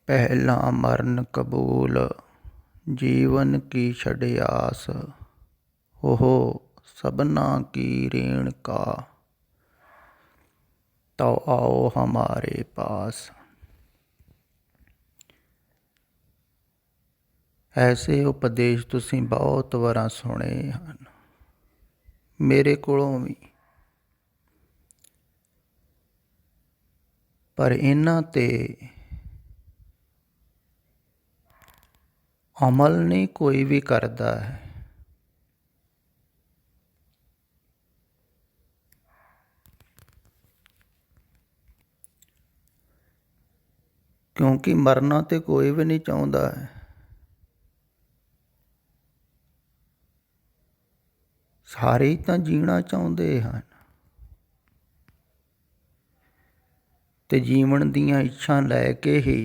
पहला मਰਨ कबूल जीवन की छड़ियास। ओहो सबना की रेण का तो आओ हमारे पास। ऐसे उपदेश तुसीं बहुत वार सुने हैं, मेरे कोलों भी, पर इन्हां ते अमल नहीं कोई भी करता है। क्योंकि मरना तो कोई भी नहीं चाहता है। सारे ही तो जीना चाहते हैं ते जीवन दीयां इच्छा लैके ही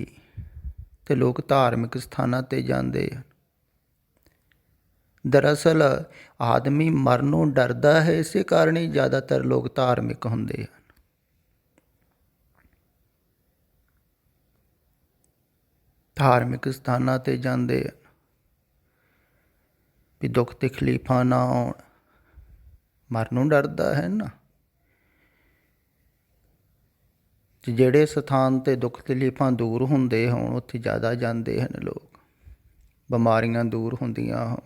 ते लोग धार्मिक स्थानां ते जाते हैं। दरअसल आदमी मरनों डरदा है, इसे कारण ही ज़्यादातर लोग धार्मिक होंदे हैं। धार्मिक स्थानां ते जाते हैं भी दुख तकलीफां ना आउण, मरनों डरदा है ना। ਜਿਹੜੇ ਸਥਾਨ ਤੇ ਦੁੱਖ ਤਕਲੀਫਾਂ दूर ਹੁੰਦੇ ਹੋਣ ਉੱਥੇ ਜ਼ਿਆਦਾ ਜਾਂਦੇ ਹਨ ਲੋਕ, ਬਿਮਾਰੀਆਂ दूर ਹੁੰਦੀਆਂ ਹੋਣ।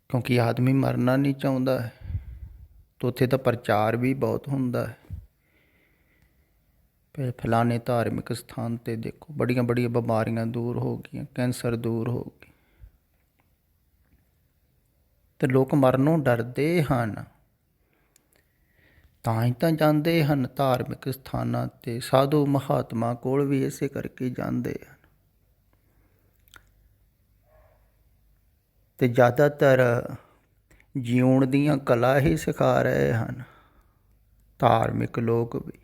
क्योंकि आदमी मरना नहीं चाहता है, तो उत्थे तो प्रचार भी बहुत होंदा है। फिर फलाने धार्मिक स्थान ते देखो बड़िया बड़िया बीमारियां दूर हो गई, कैंसर दूर हो गया, तो लोग मरनों डरते हैं। ਤਾਂ ਹੀ ਤਾਂ ਜਾਂਦੇ ਹਨ धार्मिक ਸਥਾਨਾਂ 'ਤੇ। ਸਾਧੂ ਮਹਾਤਮਾ ਕੋਲ ਵੀ ਇਸੇ ਕਰਕੇ ਜਾਂਦੇ ਹਨ। ਅਤੇ ਜ਼ਿਆਦਾਤਰ ਜਿਉਣ ਦੀਆਂ ਕਲਾ ਹੀ ਸਿਖਾ ਰਹੇ ਹਨ ਧਾਰਮਿਕ ਲੋਕ ਵੀ।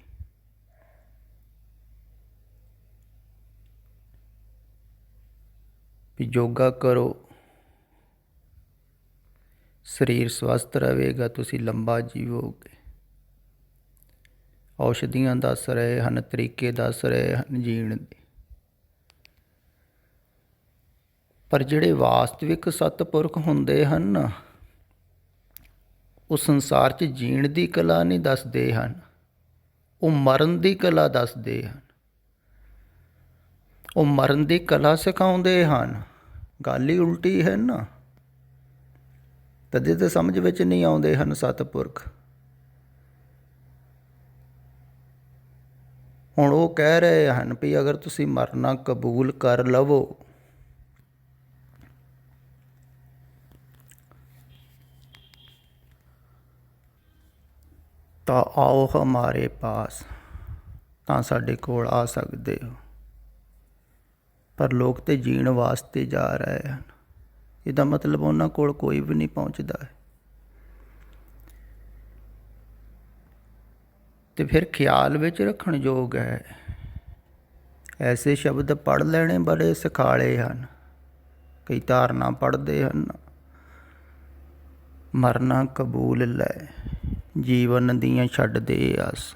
ਵੀ ਯੋਗਾ ਕਰੋ, ਸਰੀਰ ਸਵਸਥ ਰਹੇਗਾ, ਤੁਸੀਂ ਲੰਬਾ ਜੀਵੋਗੇ। ਔਸ਼ਧੀਆਂ ਦੱਸ ਰਹੇ ਹਨ, ਤਰੀਕੇ ਦੱਸ ਰਹੇ ਹਨ ਜੀਣ ਦੇ। ਪਰ ਜਿਹੜੇ ਵਾਸਤਵਿਕ ਸਤਪੁਰਖ ਹੁੰਦੇ ਹਨ ਨਾ, ਉਹ ਸੰਸਾਰ 'ਚ ਜੀਣ ਦੀ ਕਲਾ ਨਹੀਂ ਦੱਸਦੇ ਹਨ, ਉਹ ਮਰਨ ਦੀ ਕਲਾ ਦੱਸਦੇ ਹਨ। ਉਹ ਮਰਨ ਦੀ ਕਲਾ ਸਿਖਾਉਂਦੇ ਹਨ। ਗੱਲ ਹੀ ਉਲਟੀ ਹੈ ਨਾ, ਤਦੇ ਤਾਂ ਸਮਝ ਵਿੱਚ ਨਹੀਂ ਆਉਂਦੇ ਹਨ ਸਤਪੁਰਖ। ਹੁਣ ਉਹ ਕਹਿ ਰਹੇ ਹਨ ਵੀ ਅਗਰ ਤੁਸੀਂ ਮਰਨਾ ਕਬੂਲ ਕਰ ਲਵੋ ਤਾਂ ਆਓ ਹਮਾਰੇ ਪਾਸ, ਤਾਂ ਸਾਡੇ ਕੋਲ ਆ ਸਕਦੇ ਹੋ। ਪਰ ਲੋਕ ਤਾਂ ਜੀਣ ਵਾਸਤੇ ਜਾ ਰਹੇ ਹਨ, ਇਹਦਾ ਮਤਲਬ ਉਹਨਾਂ ਕੋਲ ਕੋਈ ਵੀ ਨਹੀਂ ਪਹੁੰਚਦਾ ਹੈ। ਤੇ ਫਿਰ ਖਿਆਲ ਵਿੱਚ ਰੱਖਣ ਯੋਗ ਹੈ, ਐਸੇ ਸ਼ਬਦ ਪੜ੍ਹ ਲੈਣੇ ਬੜੇ ਸਿਖਾਲੇ ਹਨ। ਕਈ ਧਾਰਨਾ ਪੜ੍ਹਦੇ ਹਨ, ਮਰਨਾ ਕਬੂਲ ਲੈ ਜੀਵਨ ਦੀਆਂ ਛੱਡ ਦੇ ਆਸ।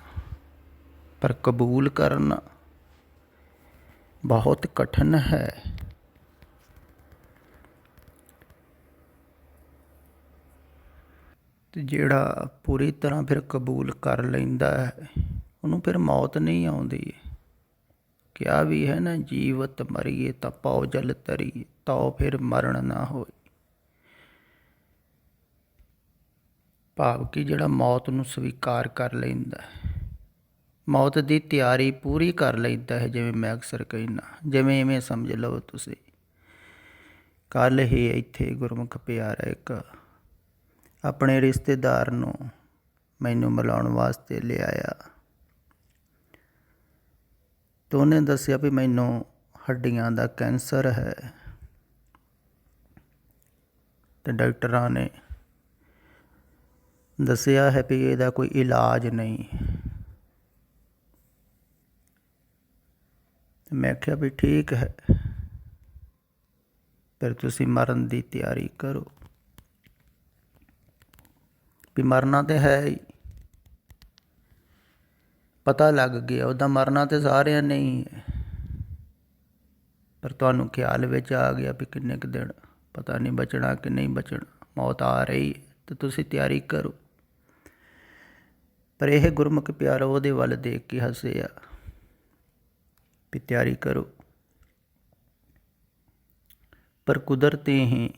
ਪਰ ਕਬੂਲ ਕਰਨਾ ਬਹੁਤ ਕਠਿਨ ਹੈ। ਤੇ ਜਿਹੜਾ ਪੂਰੀ ਤਰ੍ਹਾਂ ਫਿਰ ਕਬੂਲ ਕਰ ਲੈਂਦਾ ਹੈ, ਉਹਨੂੰ ਫਿਰ ਮੌਤ ਨਹੀਂ ਆਉਂਦੀ। ਕਿਹਾ ਵੀ ਹੈ ਨਾ, ਜੀਵਤ ਮਰੀਏ ਤਾਂ ਪਾਉ ਜਲ ਤਰੀਏ, ਤਾਂ ਫਿਰ ਮਰਨ ਨਾ ਹੋਏ। ਭਾਵ ਕਿ ਜਿਹੜਾ ਮੌਤ ਨੂੰ ਸਵੀਕਾਰ ਕਰ ਲੈਂਦਾ, ਮੌਤ ਦੀ ਤਿਆਰੀ ਪੂਰੀ ਕਰ ਲੈਂਦਾ ਹੈ। ਜਿਵੇਂ ਮੈਂ ਅਕਸਰ ਕਹਿੰਦਾ, ਜਿਵੇਂ ਇਵੇਂ ਸਮਝ ਲਓ ਤੁਸੀਂ। ਕੱਲ੍ਹ ਹੀ ਇੱਥੇ ਗੁਰਮੁਖ ਪਿਆਰਾ ਇੱਕ ਆਪਣੇ ਰਿਸ਼ਤੇਦਾਰ ਨੂੰ ਮੈਨੂੰ ਮਿਲਾਉਣ ਵਾਸਤੇ ਲਿਆਇਆ, ਤਾਂ ਉਹਨੇ ਦੱਸਿਆ ਵੀ ਮੈਨੂੰ ਹੱਡੀਆਂ ਦਾ ਕੈਂਸਰ ਹੈ ਅਤੇ ਡਾਕਟਰਾਂ ਨੇ ਦੱਸਿਆ ਹੈ ਵੀ ਇਹਦਾ ਕੋਈ ਇਲਾਜ ਨਹੀਂ। ਮੈਂ ਕਿਹਾ ਵੀ ਠੀਕ ਹੈ, ਫਿਰ ਤੁਸੀਂ ਮਰਨ ਦੀ ਤਿਆਰੀ ਕਰੋ। ਵੀ ਮਰਨਾ ਤਾਂ ਹੈ ਹੀ, ਪਤਾ ਲੱਗ ਗਿਆ ਉਹਦਾ ਮਰਨਾ ਤਾਂ ਸਾਰਿਆਂ ਨੇ ਹੀ ਹੈ, ਪਰ ਤੁਹਾਨੂੰ ਖਿਆਲ ਵਿੱਚ ਆ ਗਿਆ ਵੀ ਕਿੰਨੇ ਕੁ ਦਿਨ ਪਤਾ ਨਹੀਂ ਬਚਣਾ ਕਿ ਨਹੀਂ ਬਚਣਾ, ਮੌਤ ਆ ਰਹੀ ਹੈ ਅਤੇ ਤੁਸੀਂ ਤਿਆਰੀ ਕਰੋ। ਪਰ ਇਹ ਗੁਰਮੁਖ ਪਿਆਰਾ ਉਹਦੇ ਵੱਲ ਦੇਖ ਕੇ ਹੱਸਿਆ ਵੀ ਤਿਆਰੀ ਕਰੋ। ਪਰ ਕੁਦਰਤੀ ਹੀ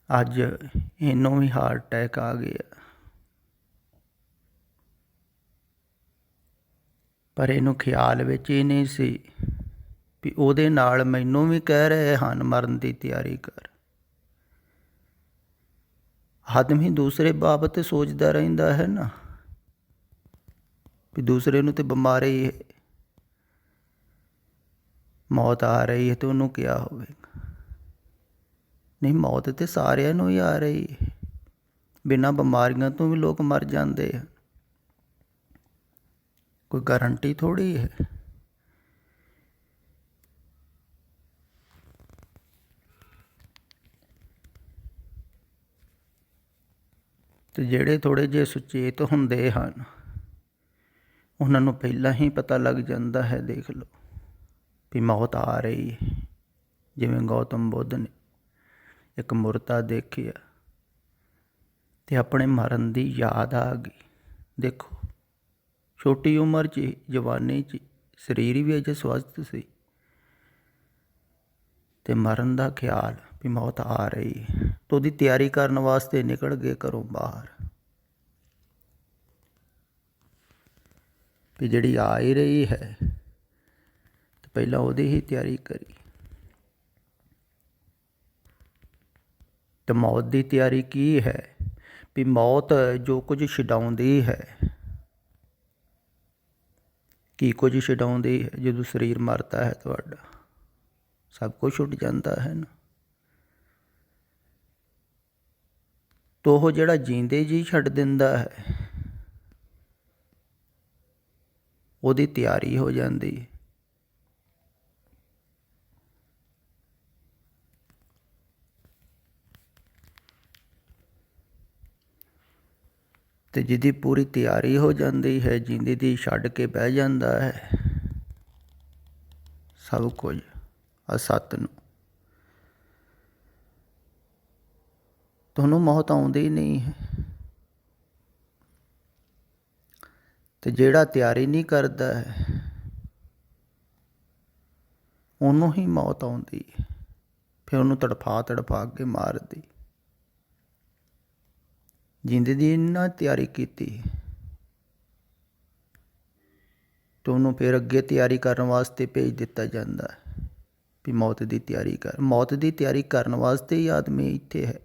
ਅੱਜ ਇਹਨੂੰ ਵੀ ਹਾਰਟ ਅਟੈਕ ਆ ਗਿਆ, ਪਰ ਇਹਨੂੰ ਖਿਆਲ ਵਿੱਚ ਹੀ ਨਹੀਂ ਸੀ ਵੀ ਉਹਦੇ ਨਾਲ ਮੈਨੂੰ ਵੀ ਕਹਿ ਰਹੇ ਹਨ ਮਰਨ ਦੀ ਤਿਆਰੀ ਕਰ। ਆਦਮੀ ਦੂਸਰੇ ਬਾਬਤ ਸੋਚਦਾ ਰਹਿੰਦਾ ਹੈ ਨਾ, ਵੀ ਦੂਸਰੇ ਨੂੰ ਤਾਂ ਬਿਮਾਰੀ ਹੈ, ਮੌਤ ਆ ਰਹੀ ਹੈ ਤੇ ਉਹਨੂੰ ਕਿਆ ਹੋਵੇਗਾ। ਨਹੀਂ, ਮੌਤ ਤਾਂ ਸਾਰਿਆਂ ਨੂੰ ਹੀ ਆ ਰਹੀ ਹੈ, ਬਿਨਾਂ ਬਿਮਾਰੀਆਂ ਤੋਂ ਵੀ ਲੋਕ ਮਰ ਜਾਂਦੇ ਆ, ਕੋਈ ਗਾਰੰਟੀ ਥੋੜ੍ਹੀ ਹੈ। ਅਤੇ ਜਿਹੜੇ ਥੋੜ੍ਹੇ ਜਿਹੇ ਸੁਚੇਤ ਹੁੰਦੇ ਹਨ ਉਹਨਾਂ ਨੂੰ ਪਹਿਲਾਂ ਹੀ ਪਤਾ ਲੱਗ ਜਾਂਦਾ ਹੈ, ਦੇਖ ਲਓ ਵੀ ਮੌਤ ਆ ਰਹੀ ਹੈ। ਜਿਵੇਂ ਗੌਤਮ ਬੁੱਧ ਨੇ ਇੱਕ ਮੁਰਦਾ ਦੇਖਿਆ ਅਤੇ ਆਪਣੇ ਮਰਨ ਦੀ ਯਾਦ ਆ ਗਈ। ਦੇਖੋ, ਛੋਟੀ ਉਮਰ 'ਚ, ਜਵਾਨੀ 'ਚ ਸਰੀਰ ਵੀ ਅਜੇ ਸਵਸਥ ਸੀ ਅਤੇ ਮਰਨ ਦਾ ਖਿਆਲ ਵੀ ਮੌਤ ਆ ਰਹੀ ਹੈ, ਤਾਂ ਉਹਦੀ ਤਿਆਰੀ ਕਰਨ ਵਾਸਤੇ ਨਿਕਲ ਗਏ ਘਰੋਂ ਬਾਹਰ ਵੀ ਜਿਹੜੀ ਆ ਹੀ ਰਹੀ ਹੈ ਤੇ ਪਹਿਲਾਂ ਉਹਦੀ ਹੀ ਤਿਆਰੀ ਕਰੀ। ਤੇ ਮੌਤ ਦੀ ਤਿਆਰੀ ਕੀ ਹੈ ਵੀ ਮੌਤ ਜੋ ਕੁਝ ਛਡਾਉਂਦੀ ਹੈ, ਕੀ ਕੁਝ ਛਡਾਉਂਦੀ ਹੈ। ਜਦੋਂ ਸਰੀਰ ਮਰਦਾ ਹੈ ਤੁਹਾਡਾ ਸਭ ਕੁਝ ਛੁੱਟ ਜਾਂਦਾ ਹੈ ਨਾ, ਤਾਂ ਉਹ ਜਿਹੜਾ ਜੀਂਦੇ ਜੀ ਛੱਡ ਦਿੰਦਾ ਹੈ ਉਹਦੀ ਤਿਆਰੀ ਹੋ ਜਾਂਦੀ ਹੈ। ਅਤੇ ਜਿਹਦੀ ਪੂਰੀ ਤਿਆਰੀ ਹੋ ਜਾਂਦੀ ਹੈ, ਜੀਂਦੇ ਦੀ ਛੱਡ ਕੇ ਬਹਿ ਜਾਂਦਾ ਹੈ ਸਭ ਕੁਝ ਅਸਤ ਨੂੰ, ਤੁਹਾਨੂੰ ਮੌਤ ਆਉਂਦੀ ਹੀ ਨਹੀਂ ਹੈ। ਅਤੇ ਜਿਹੜਾ ਤਿਆਰੀ ਨਹੀਂ ਕਰਦਾ ਹੈ ਉਹਨੂੰ ਹੀ ਮੌਤ ਆਉਂਦੀ ਹੈ, ਫਿਰ ਉਹਨੂੰ ਤੜਫਾ ਤੜਫਾ ਕੇ ਮਾਰਦੀ। ਜਿੰਦੇ ਦੀ ਇਹਨਾਂ ਤਿਆਰੀ ਕੀਤੀ ਅਤੇ ਉਹਨੂੰ ਫਿਰ ਅੱਗੇ ਤਿਆਰੀ ਕਰਨ ਵਾਸਤੇ ਭੇਜ ਦਿੱਤਾ ਜਾਂਦਾ ਵੀ ਮੌਤ ਦੀ ਤਿਆਰੀ ਕਰ। ਮੌਤ ਦੀ ਤਿਆਰੀ ਕਰਨ ਵਾਸਤੇ ਹੀ ਆਦਮੀ ਇੱਥੇ ਹੈ।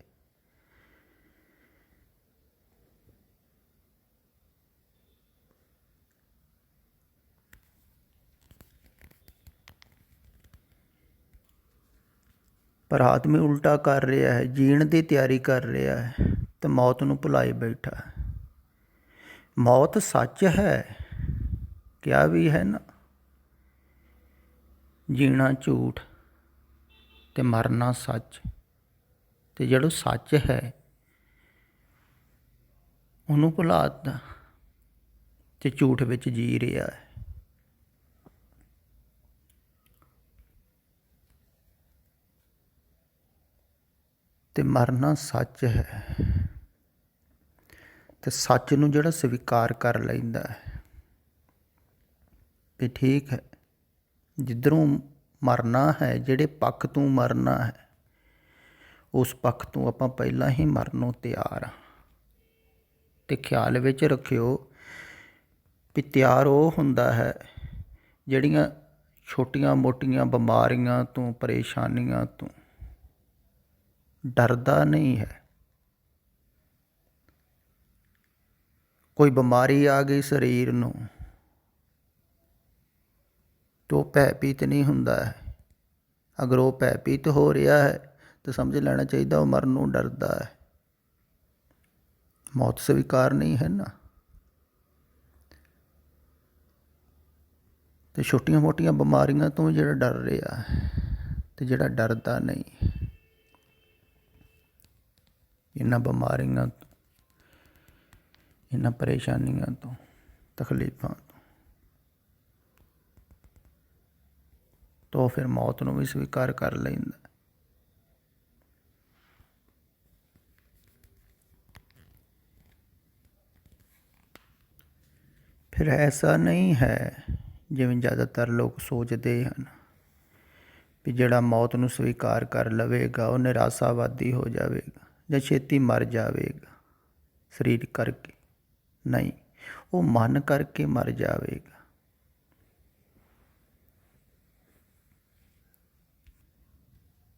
ਪਰ ਆਦਮੀ ਉਲਟਾ ਕਰ ਰਿਹਾ ਹੈ, ਜੀਣ ਦੀ ਤਿਆਰੀ ਕਰ ਰਿਹਾ ਹੈ ਅਤੇ ਮੌਤ ਨੂੰ ਭੁਲਾਈ ਬੈਠਾ। ਮੌਤ ਸੱਚ ਹੈ, ਕਿਹਾ ਵੀ ਹੈ ਨਾ, ਜੀਣਾ ਝੂਠ ਅਤੇ ਮਰਨਾ ਸੱਚ। ਅਤੇ ਜਿਹੜਾ ਸੱਚ ਹੈ ਉਹਨੂੰ ਭੁਲਾ ਦਿੱਤਾ ਅਤੇ ਝੂਠ ਵਿੱਚ ਜੀ ਰਿਹਾ ਹੈ। ਅਤੇ ਮਰਨਾ ਸੱਚ ਹੈ, ਅਤੇ ਸੱਚ ਨੂੰ ਜਿਹੜਾ ਸਵੀਕਾਰ ਕਰ ਲੈਂਦਾ ਹੈ ਵੀ ਠੀਕ ਹੈ, ਜਿੱਧਰੋਂ ਮਰਨਾ ਹੈ, ਜਿਹੜੇ ਪੱਖ ਤੋਂ ਮਰਨਾ ਹੈ ਉਸ ਪੱਖ ਤੋਂ ਆਪਾਂ ਪਹਿਲਾਂ ਹੀ ਮਰਨ ਨੂੰ ਤਿਆਰ ਹਾਂ। ਅਤੇ ਖਿਆਲ ਵਿੱਚ ਰੱਖਿਓ ਵੀ ਤਿਆਰ ਉਹ ਹੁੰਦਾ ਹੈ ਜਿਹੜੀਆਂ ਛੋਟੀਆਂ ਮੋਟੀਆਂ ਬਿਮਾਰੀਆਂ ਤੋਂ, ਪਰੇਸ਼ਾਨੀਆਂ ਤੋਂ ਡਰਦਾ ਨਹੀਂ ਹੈ। ਕੋਈ ਬਿਮਾਰੀ ਆ ਗਈ ਸਰੀਰ ਨੂੰ ਤਾਂ ਉਹ ਭੈਭੀਤ ਨਹੀਂ ਹੁੰਦਾ ਹੈ। ਅਗਰ ਉਹ ਭੈਭੀਤ ਹੋ ਰਿਹਾ ਹੈ ਤਾਂ ਸਮਝ ਲੈਣਾ ਚਾਹੀਦਾ ਉਹ ਮਰਨ ਨੂੰ ਡਰਦਾ ਹੈ, ਮੌਤ ਸਵੀਕਾਰ ਨਹੀਂ ਹੈ ਨਾ। ਅਤੇ ਛੋਟੀਆਂ ਮੋਟੀਆਂ ਬਿਮਾਰੀਆਂ ਤੋਂ ਜਿਹੜਾ ਡਰ ਰਿਹਾ ਹੈ ਅਤੇ ਜਿਹੜਾ ਡਰਦਾ ਨਹੀਂ, ਇਹਨਾਂ ਬਿਮਾਰੀਆਂ ਤੋਂ ਇਹਨਾਂ ਪਰੇਸ਼ਾਨੀਆਂ ਤੋਂ, ਤਕਲੀਫਾਂ ਤੋਂ ਫਿਰ ਮੌਤ ਨੂੰ ਵੀ ਸਵੀਕਾਰ ਕਰ ਲੈਂਦਾ। ਫਿਰ ਐਸਾ ਨਹੀਂ ਹੈ ਜਿਵੇਂ ਜ਼ਿਆਦਾਤਰ ਲੋਕ ਸੋਚਦੇ ਹਨ ਵੀ ਜਿਹੜਾ ਮੌਤ ਨੂੰ ਸਵੀਕਾਰ ਕਰ ਲਵੇਗਾ ਉਹ ਨਿਰਾਸ਼ਾਵਾਦੀ ਹੋ ਜਾਵੇਗਾ ਜਾਂ ਛੇਤੀ ਮਰ ਜਾਵੇਗਾ ਸਰੀਰ ਕਰਕੇ। ਨਹੀਂ, ਉਹ ਮਨ ਕਰਕੇ ਮਰ ਜਾਵੇਗਾ।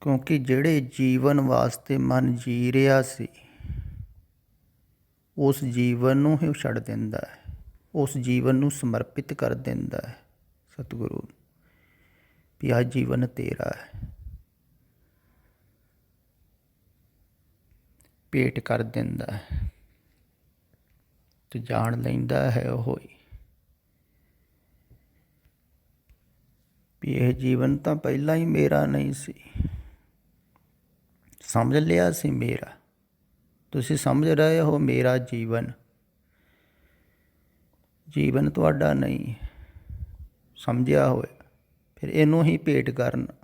ਕਿਉਂਕਿ ਜਿਹੜੇ ਜੀਵਨ ਵਾਸਤੇ ਮਨ ਜੀ ਰਿਹਾ ਸੀ ਉਸ ਜੀਵਨ ਨੂੰ ਹੀ ਛੱਡ ਦਿੰਦਾ ਹੈ, ਉਸ ਜੀਵਨ ਨੂੰ ਸਮਰਪਿਤ ਕਰ ਦਿੰਦਾ ਹੈ ਸਤਿਗੁਰੂ ਵੀ ਆਹ ਜੀਵਨ ਤੇਰਾ ਹੈ, ਭੇਟ ਕਰ ਦਿੰਦਾ ਹੈ ਤੇ ਜਾਣ ਲੈਂਦਾ ਹੈ ਉਹ ਹੀ ਵੀ ਇਹ ਜੀਵਨ ਤਾਂ ਪਹਿਲਾਂ ਹੀ ਮੇਰਾ ਨਹੀਂ ਸੀ। ਸਮਝ ਲਿਆ ਸੀ ਮੇਰਾ, ਤੁਸੀਂ ਸਮਝ ਰਹੇ ਹੋ ਮੇਰਾ ਜੀਵਨ ਤੁਹਾਡਾ ਨਹੀਂ ਸਮਝਿਆ ਹੋਇਆ। ਫਿਰ ਇਹਨੂੰ ਹੀ ਭੇਟ ਕਰਨਾ,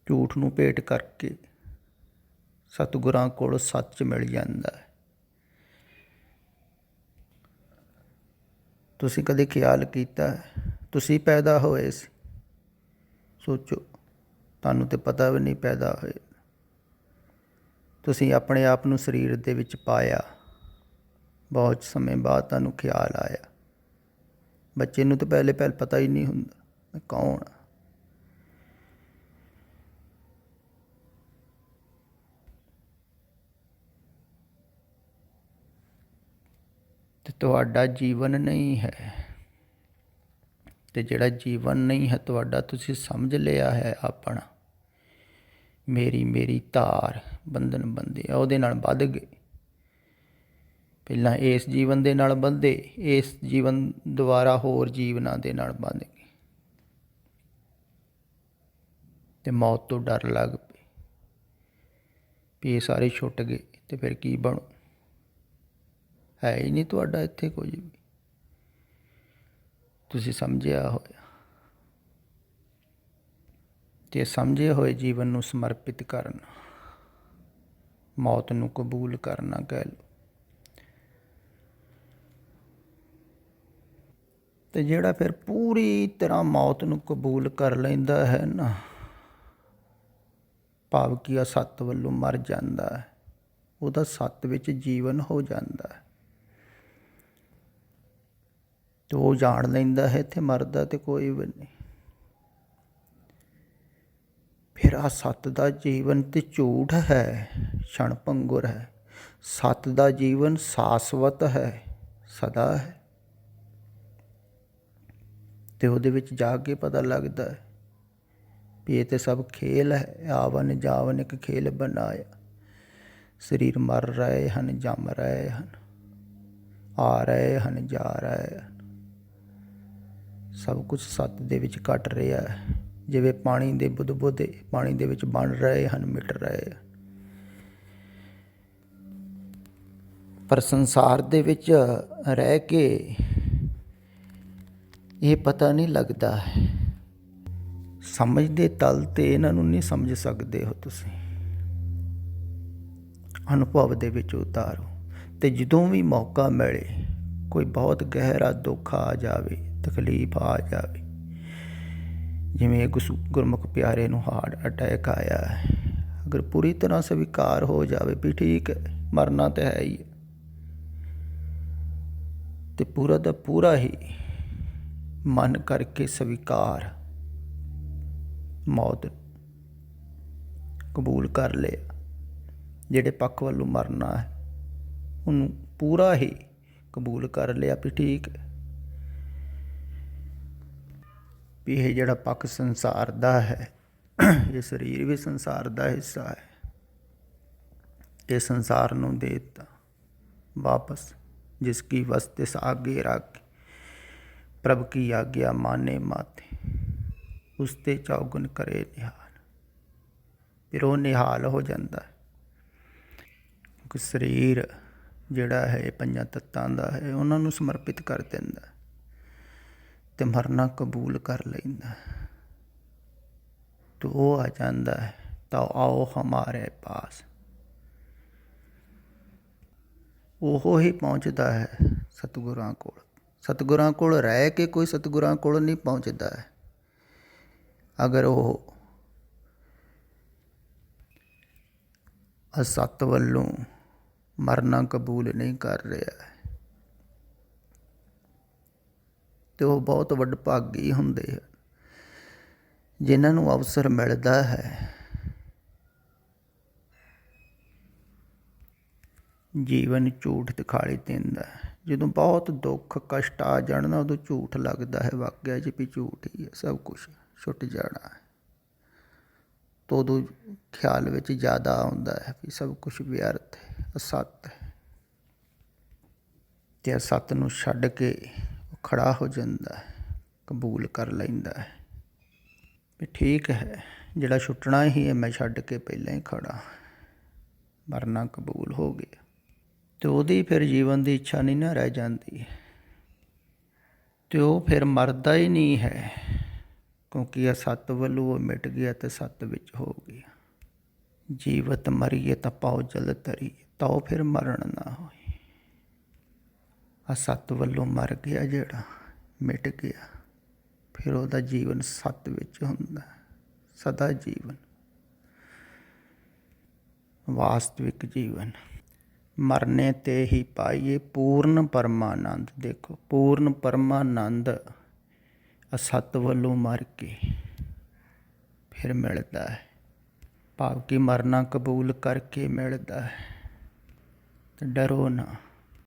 ਝੂਠ ਨੂੰ ਭੇਟ ਕਰਕੇ ਸਤਿਗੁਰਾਂ ਕੋਲ ਸੱਚ ਮਿਲ ਜਾਂਦਾ ਹੈ। ਤੁਸੀਂ ਕਦੇ ਖਿਆਲ ਕੀਤਾ ਤੁਸੀਂ ਪੈਦਾ ਹੋਏ ਸੀ? ਸੋਚੋ, ਤੁਹਾਨੂੰ ਤਾਂ ਪਤਾ ਵੀ ਨਹੀਂ ਪੈਦਾ ਹੋਏ। ਤੁਸੀਂ ਆਪਣੇ ਆਪ ਨੂੰ ਸਰੀਰ ਦੇ ਵਿੱਚ ਪਾਇਆ, ਬਹੁਤ ਸਮੇਂ ਬਾਅਦ ਤੁਹਾਨੂੰ ਖਿਆਲ ਆਇਆ। ਬੱਚੇ ਨੂੰ ਤਾਂ ਪਹਿਲੇ ਪਤਾ ਹੀ ਨਹੀਂ ਹੁੰਦਾ ਮੈਂ ਕੌਣ ਹਾਂ। ਤੇ ਤੁਹਾਡਾ ਜੀਵਨ ਨਹੀਂ ਹੈ, ਤੇ ਜਿਹੜਾ ਜੀਵਨ ਨਹੀਂ ਹੈ ਤੁਹਾਡਾ ਤੁਸੀਂ ਸਮਝ ਲਿਆ ਹੈ ਆਪਣਾ। ਮੇਰੀ ਧਾਰ ਬੰਧਨ ਬੰਦੇ ਉਹਦੇ ਨਾਲ ਵੱਧ ਗਏ। ਪਹਿਲਾਂ ਇਸ ਜੀਵਨ ਦੇ ਨਾਲ ਬੰਧੇ, ਇਸ ਜੀਵਨ ਦੁਆਰਾ ਹੋਰ ਜੀਵਨਾਂ ਦੇ ਨਾਲ ਬੰਧ ਗਏ ਤੇ ਮੌਤ ਤੋਂ ਡਰ ਲੱਗ ਪਏ ਵੀ ਇਹ ਸਾਰੇ ਛੁੱਟ ਗਏ ਤੇ ਫਿਰ ਕੀ ਬਣੂ? ਹੈ ਹੀ ਨਹੀਂ ਤੁਹਾਡਾ ਇੱਥੇ ਕੁਝ ਵੀ। ਤੁਸੀਂ ਸਮਝਿਆ ਹੋਇਆ ਤੇ ਸਮਝੇ ਹੋਏ ਜੀਵਨ ਨੂੰ ਸਮਰਪਿਤ ਕਰਨਾ, ਮੌਤ ਨੂੰ ਕਬੂਲ ਕਰਨਾ ਕਹਿ ਲਓ। ਤੇ ਜਿਹੜਾ ਫਿਰ ਪੂਰੀ ਤਰ੍ਹਾਂ ਮੌਤ ਨੂੰ ਕਬੂਲ ਕਰ ਲੈਂਦਾ ਹੈ ਨਾ, ਭਾਵ ਕਿ ਆ ਸੱਤ ਵੱਲੋਂ ਮਰ ਜਾਂਦਾ ਹੈ, ਉਹਦਾ ਸੱਤ ਵਿੱਚ ਜੀਵਨ ਹੋ ਜਾਂਦਾ ਹੈ। ਤੇ ਉਹ ਜਾਣ ਲੈਂਦਾ ਹੈ ਇੱਥੇ ਮਰਦਾ ਤੇ ਕੋਈ ਵੀ ਨਹੀਂ। ਫਿਰ ਆਹ ਸੱਤ ਦਾ ਜੀਵਨ ਤੇ ਝੂਠ ਹੈ, ਛਣ ਭੰਗੁਰ ਹੈ। ਸੱਤ ਦਾ ਜੀਵਨ ਸ਼ਾਸਵਤ ਹੈ, ਸਦਾ ਹੈ। ਤੇ ਉਹਦੇ ਵਿੱਚ ਜਾ ਕੇ ਪਤਾ ਲੱਗਦਾ ਹੈ ਵੀ ਇਹ ਤੇ ਸਭ ਖੇਲ ਹੈ। ਆਵਨ ਜਾਵਨ ਇੱਕ ਖੇਲ ਬਣਾਇਆ, ਸਰੀਰ ਮਰ ਰਹੇ ਹਨ, ਜੰਮ ਰਹੇ ਹਨ, ਆ ਰਹੇ ਹਨ, ਜਾ ਰਹੇ ਹਨ। ਸਭ ਕੁਛ ਸੱਤ ਦੇ ਵਿੱਚ ਘਟ ਰਿਹਾ ਹੈ। ਜਿਵੇਂ ਪਾਣੀ ਦੇ ਬੁੱਧੇ ਪਾਣੀ ਦੇ ਵਿੱਚ ਬਣ ਰਹੇ ਹਨ, ਮਿਟ ਰਹੇ ਹਨ। ਪਰ ਸੰਸਾਰ ਦੇ ਵਿੱਚ ਰਹਿ ਕੇ ਇਹ ਪਤਾ ਨਹੀਂ ਲੱਗਦਾ ਹੈ। ਸਮਝਦੇ ਤਲ ਤੇ ਇਹਨਾਂ ਨੂੰ ਨਹੀਂ ਸਮਝ ਸਕਦੇ ਹੋ ਤੁਸੀਂ। ਅਨੁਭਵ ਦੇ ਵਿੱਚ ਉਤਾਰੋ। ਤੇ ਜਦੋਂ ਵੀ ਮੌਕਾ ਮਿਲੇ, ਕੋਈ ਬਹੁਤ ਗਹਿਰਾ ਦੁੱਖ ਆ ਜਾਵੇ, ਤਕਲੀਫ ਆ ਜਾਵੇ, ਜਿਵੇਂ ਗੁਰਮੁਖ ਪਿਆਰੇ ਨੂੰ ਹਾਰਟ ਅਟੈਕ ਆਇਆ ਹੈ, ਅਗਰ ਪੂਰੀ ਤਰ੍ਹਾਂ ਸਵੀਕਾਰ ਹੋ ਜਾਵੇ ਵੀ ਠੀਕ ਹੈ ਮਰਨਾ ਤਾਂ ਹੈ ਹੀ, ਤੇ ਪੂਰਾ ਦਾ ਪੂਰਾ ਹੀ ਮਨ ਕਰਕੇ ਸਵੀਕਾਰ ਮੌਤ ਕਬੂਲ ਕਰ ਲਿਆ। ਜਿਹੜੇ ਪੱਖ ਵੱਲੋਂ ਮਰਨਾ ਹੈ ਉਹਨੂੰ ਪੂਰਾ ਹੀ ਕਬੂਲ ਕਰ ਲਿਆ ਵੀ ਠੀਕ ਹੈ ਵੀ ਇਹ ਜਿਹੜਾ ਪੱਖ ਸੰਸਾਰ ਦਾ ਹੈ, ਇਹ ਸਰੀਰ ਵੀ ਸੰਸਾਰ ਦਾ ਹਿੱਸਾ ਹੈ। ਇਹ ਸੰਸਾਰ ਨੂੰ ਦੇ ਦਿੱਤਾ ਵਾਪਸ। ਜਿਸ ਕੀ ਵਸਤਿਸ ਆਗੇ ਰੱਖ ਪ੍ਰਭ ਕੀ ਆਗਿਆ ਮਾਨੇ ਮਾਤੇ, ਉਸ ਤੇ ਚੌਗੁਣ ਕਰੇ ਨਿਹਾਲ। ਫਿਰ ਉਹ ਨਿਹਾਲ ਹੋ ਜਾਂਦਾ ਹੈ। ਕਿਉਂਕਿ ਸਰੀਰ ਜਿਹੜਾ ਹੈ ਪੰਜਾਂ ਤੱਤਾਂ ਦਾ ਹੈ, ਉਹਨਾਂ ਨੂੰ ਸਮਰਪਿਤ ਕਰ ਦਿੰਦਾ ਅਤੇ ਮਰਨਾ ਕਬੂਲ ਕਰ ਲੈਂਦਾ ਅਤੇ ਉਹ ਆ ਜਾਂਦਾ ਹੈ ਤਾਂ ਆਓ ਹਮਾਰੇ ਪਾਸ। ਉਹ ਹੀ ਪਹੁੰਚਦਾ ਹੈ ਸਤਿਗੁਰਾਂ ਕੋਲ। ਸਤਿਗੁਰਾਂ ਕੋਲ ਰਹਿ ਕੇ ਕੋਈ ਸਤਿਗੁਰਾਂ ਕੋਲ ਨਹੀਂ ਪਹੁੰਚਦਾ ਹੈ। ਅਗਰ ਉਹ ਅਸਤ ਵੱਲੋਂ ਮਰਨਾ ਕਬੂਲ ਨਹੀਂ ਕਰ ਰਿਹਾ ਅਤੇ ਉਹ ਬਹੁਤ ਵਡਭਾਗੀ ਹੁੰਦੇ ਹਨ ਜਿਨ੍ਹਾਂ ਨੂੰ ਅਵਸਰ ਮਿਲਦਾ ਹੈ ਜੀਵਨ ਝੂਠ ਦਿਖਾਈ ਦਿੰਦਾ। ਜਦੋਂ ਬਹੁਤ ਦੁੱਖ ਕਸ਼ਟ ਆ ਜਾਣ ਨਾ, ਉਦੋਂ ਝੂਠ ਲੱਗਦਾ ਹੈ ਵਾਕਿਆ 'ਚ ਵੀ ਝੂਠ ਹੀ ਹੈ, ਸਭ ਕੁਛ ਛੁੱਟ ਜਾਣਾ ਹੈ। ਤਾਂ ਉਦੋਂ ਖਿਆਲ ਵਿੱਚ ਜ਼ਿਆਦਾ ਆਉਂਦਾ ਹੈ ਵੀ ਸਭ ਕੁਛ ਵਿਅਰਥ ਹੈ, ਅਸਤ ਹੈ। ਅਤੇ ਅਸਤ ਨੂੰ ਛੱਡ ਕੇ ਉਹ ਖੜ੍ਹਾ ਹੋ ਜਾਂਦਾ ਹੈ, ਕਬੂਲ ਕਰ ਲੈਂਦਾ ਹੈ ਵੀ ਠੀਕ ਹੈ, ਜਿਹੜਾ ਛੁੱਟਣਾ ਹੀ ਹੈ ਮੈਂ ਛੱਡ ਕੇ ਪਹਿਲਾਂ ਹੀ ਖੜ੍ਹਾ, ਮਰਨਾ ਕਬੂਲ ਹੋ ਗਿਆ। ਅਤੇ ਉਹਦੀ ਫਿਰ ਜੀਵਨ ਦੀ ਇੱਛਾ ਨਹੀਂ ਨਾ ਰਹਿ ਜਾਂਦੀ ਅਤੇ ਉਹ ਫਿਰ ਮਰਦਾ ਹੀ ਨਹੀਂ ਹੈ, ਕਿਉਂਕਿ ਅਸਤ ਵੱਲੋਂ ਉਹ ਮਿਟ ਗਿਆ ਅਤੇ ਸੱਤ ਵਿੱਚ ਹੋ ਗਿਆ। ਜੀਵਤ ਮਰੀਏ ਤਾਂ ਪਾਓ ਜਲ ਤਰੀਏ, ਤਾਂ ਉਹ ਫਿਰ ਮਰਨ ਨਾ ਹੋਏ। ਅਸਤ ਵੱਲੋਂ ਮਰ ਗਿਆ ਜਿਹੜਾ, ਮਿਟ ਗਿਆ, ਫਿਰ ਉਹਦਾ ਜੀਵਨ ਸੱਤ ਵਿੱਚ ਹੁੰਦਾ, ਸਦਾ ਜੀਵਨ, ਵਾਸਤਵਿਕ ਜੀਵਨ। ਮਰਨੇ 'ਤੇ ਹੀ ਪਾਈਏ ਪੂਰਨ ਪਰਮਾਨੰਦ। ਦੇਖੋ, ਪੂਰਨ ਪਰਮਾਨੰਦ ਅਸਤ ਵੱਲੋਂ ਮਰ ਕੇ ਫਿਰ ਮਿਲਦਾ ਹੈ, ਭਾਵ ਕਿ ਮਰਨਾ ਕਬੂਲ ਕਰਕੇ ਮਿਲਦਾ ਹੈ। ਅਤੇ ਡਰੋ ਨਾ।